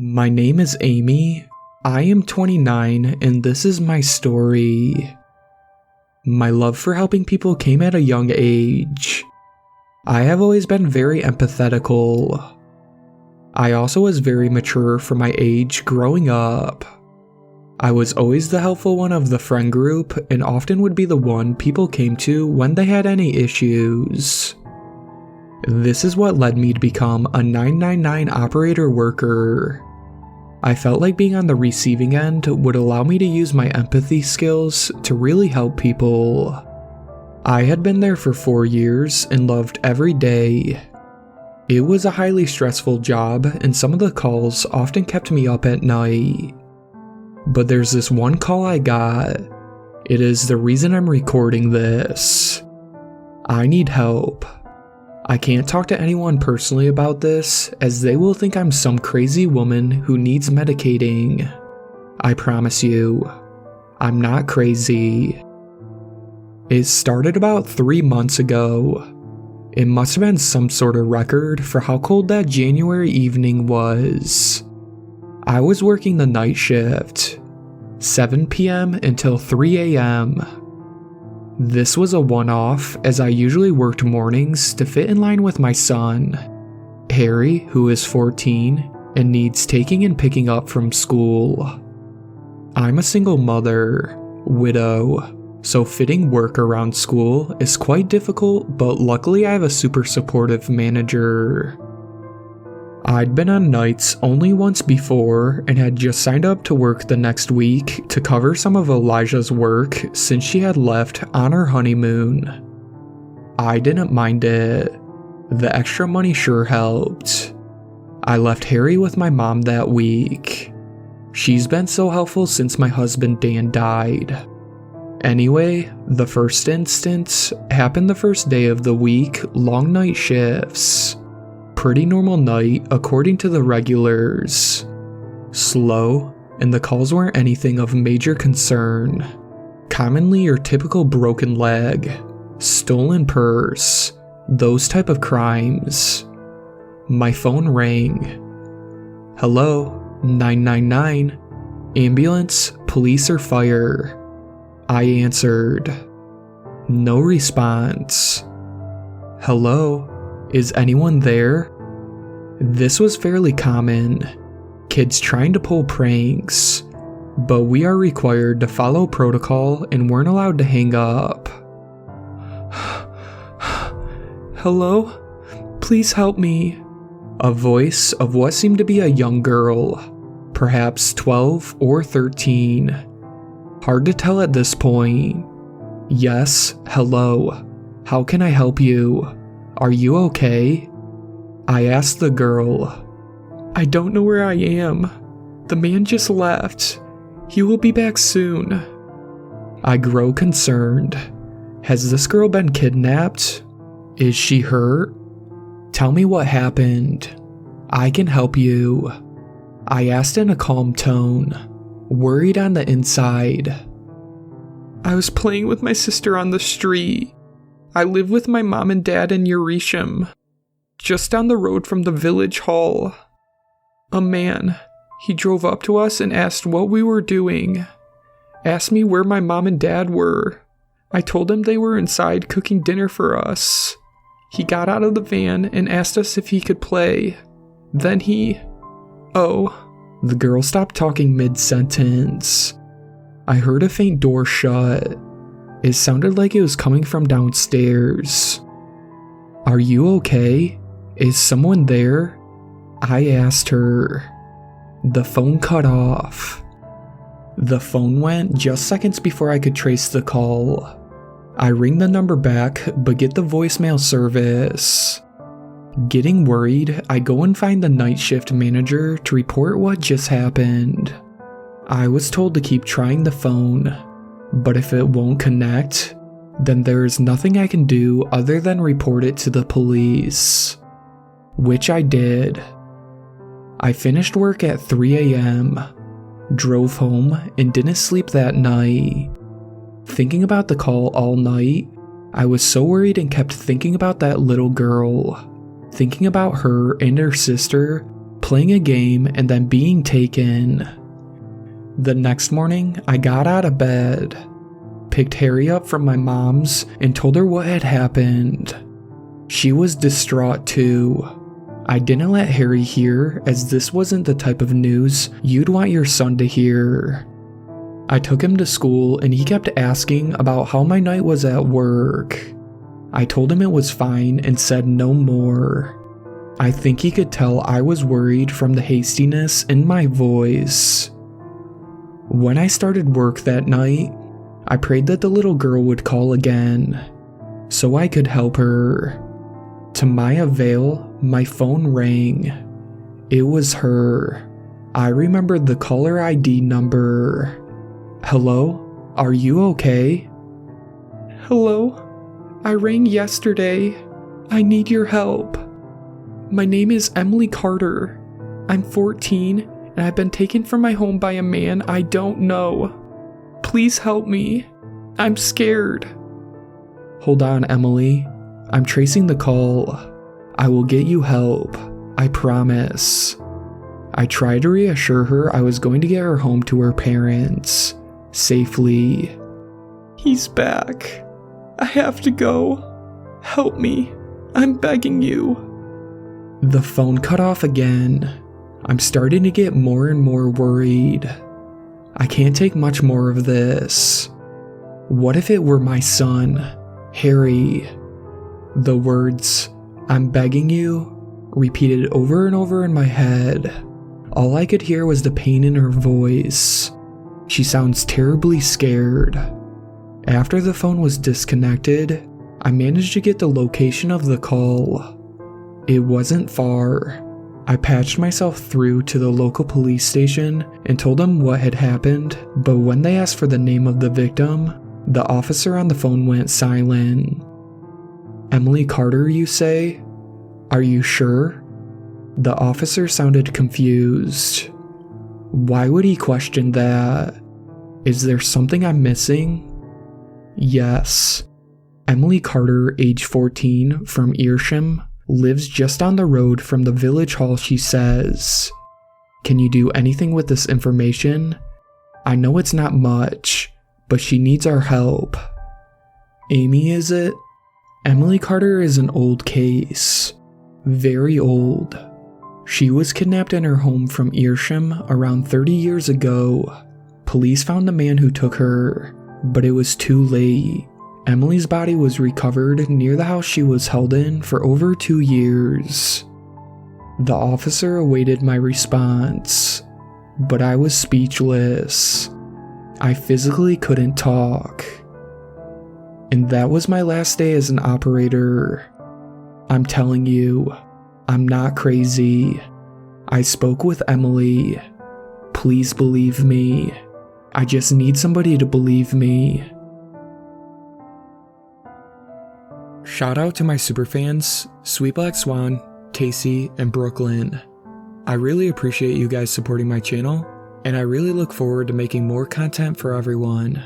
My name is Amy. I am 29 and this is my story. My love for helping people came at a young age. I have always been very empathetical. I also was very mature for my age growing up. I was always the helpful one of the friend group and often would be the one people came to when they had any issues. This is what led me to become a 999 operator worker. I felt like being on the receiving end would allow me to use my empathy skills to really help people. I had been there for 4 years and loved every day. It was a highly stressful job and some of the calls often kept me up at night. But there's this one call I got. It is the reason I'm recording this. I need help. I can't talk to anyone personally about this, as they will think I'm some crazy woman who needs medicating. I promise you, I'm not crazy. It started about 3 months ago. It must have been some sort of record for how cold that January evening was. I was working the night shift, 7 p.m. until 3 a.m. This was a one-off, as I usually worked mornings to fit in line with my son, Harry, who is 14 and needs taking and picking up from school. I'm a single mother, widow, so fitting work around school is quite difficult, but luckily I have a super supportive manager. I'd been on nights only once before and had just signed up to work the next week to cover some of Elijah's work since she had left on her honeymoon. I didn't mind it. The extra money sure helped. I left Harry with my mom that week. She's been so helpful since my husband Dan died. Anyway, the first instance happened the first day of the week, long night shifts. Pretty normal night according to the regulars. Slow, and the calls weren't anything of major concern. Commonly your typical broken leg, stolen purse, those type of crimes. My phone rang. Hello, 999, ambulance, police or fire. I answered. No response. Hello? Is anyone there? This was fairly common. Kids trying to pull pranks. But we are required to follow protocol and weren't allowed to hang up. Hello? Please help me. A voice of what seemed to be a young girl. Perhaps 12 or 13. Hard to tell at this point. Yes, hello. How can I help you? Are you okay? I asked the girl. I don't know where I am. The man just left. He will be back soon. I grow concerned. Has this girl been kidnapped? Is she hurt? Tell me what happened. I can help you. I asked in a calm tone, worried on the inside. I was playing with my sister on the street. I live with my mom and dad in Euresham, just down the road from the village hall. A man, he drove up to us and asked what we were doing. Asked me where my mom and dad were. I told him they were inside cooking dinner for us. He got out of the van and asked us if he could play. Then the girl stopped talking mid-sentence. I heard a faint door shut. It sounded like it was coming from downstairs. Are you okay? Is someone there? I asked her. The phone cut off. The phone went just seconds before I could trace the call. I ring the number back, but get the voicemail service. Getting worried, I go and find the night shift manager to report what just happened. I was told to keep trying the phone, but if it won't connect, then there is nothing I can do other than report it to the police. Which I did. I finished work at 3 a.m., drove home, and didn't sleep that night. Thinking about the call all night, I was so worried and kept thinking about that little girl. Thinking about her and her sister playing a game, and then being taken. The next morning, I got out of bed, picked Harry up from my mom's, and told her what had happened. She was distraught too. I didn't let Harry hear, as this wasn't the type of news you'd want your son to hear. I took him to school and he kept asking about how my night was at work. I told him it was fine and said no more. I think he could tell I was worried from the hastiness in my voice. When I started work that night, I prayed that the little girl would call again, so I could help her. To my avail, my phone rang. It was her. I remembered the caller ID number. Hello? Are you okay? Hello? I rang yesterday. I need your help. My name is Emily Carter. I'm 14 and I've been taken from my home by a man I don't know. Please help me. I'm scared. Hold on, Emily. I'm tracing the call. I will get you help. I promise. I tried to reassure her I was going to get her home to her parents. Safely. He's back. I have to go. Help me. I'm begging you. The phone cut off again. I'm starting to get more and more worried. I can't take much more of this. What if it were my son, Harry? The words, "I'm begging you," repeated over and over in my head. All I could hear was the pain in her voice. She sounds terribly scared. After the phone was disconnected, I managed to get the location of the call. It wasn't far. I patched myself through to the local police station and told them what had happened, but when they asked for the name of the victim, the officer on the phone went silent. Emily Carter, you say? Are you sure? The officer sounded confused. Why would he question that? Is there something I'm missing? Yes. Emily Carter, age 14, from Earsham, lives just on the road from the village hall, she says. Can you do anything with this information? I know it's not much, but she needs our help. Amy, is it? Emily Carter is an old case. Very old. She was kidnapped in her home from Earsham around 30 years ago. Police found the man who took her, but it was too late. Emily's body was recovered near the house she was held in for over 2 years. The officer awaited my response, but I was speechless. I physically couldn't talk. And that was my last day as an operator. I'm telling you, I'm not crazy. I spoke with Emily. Please believe me. I just need somebody to believe me. Shout out to my superfans, Sweet Black Swan, Casey, and Brooklyn. I really appreciate you guys supporting my channel, and I really look forward to making more content for everyone.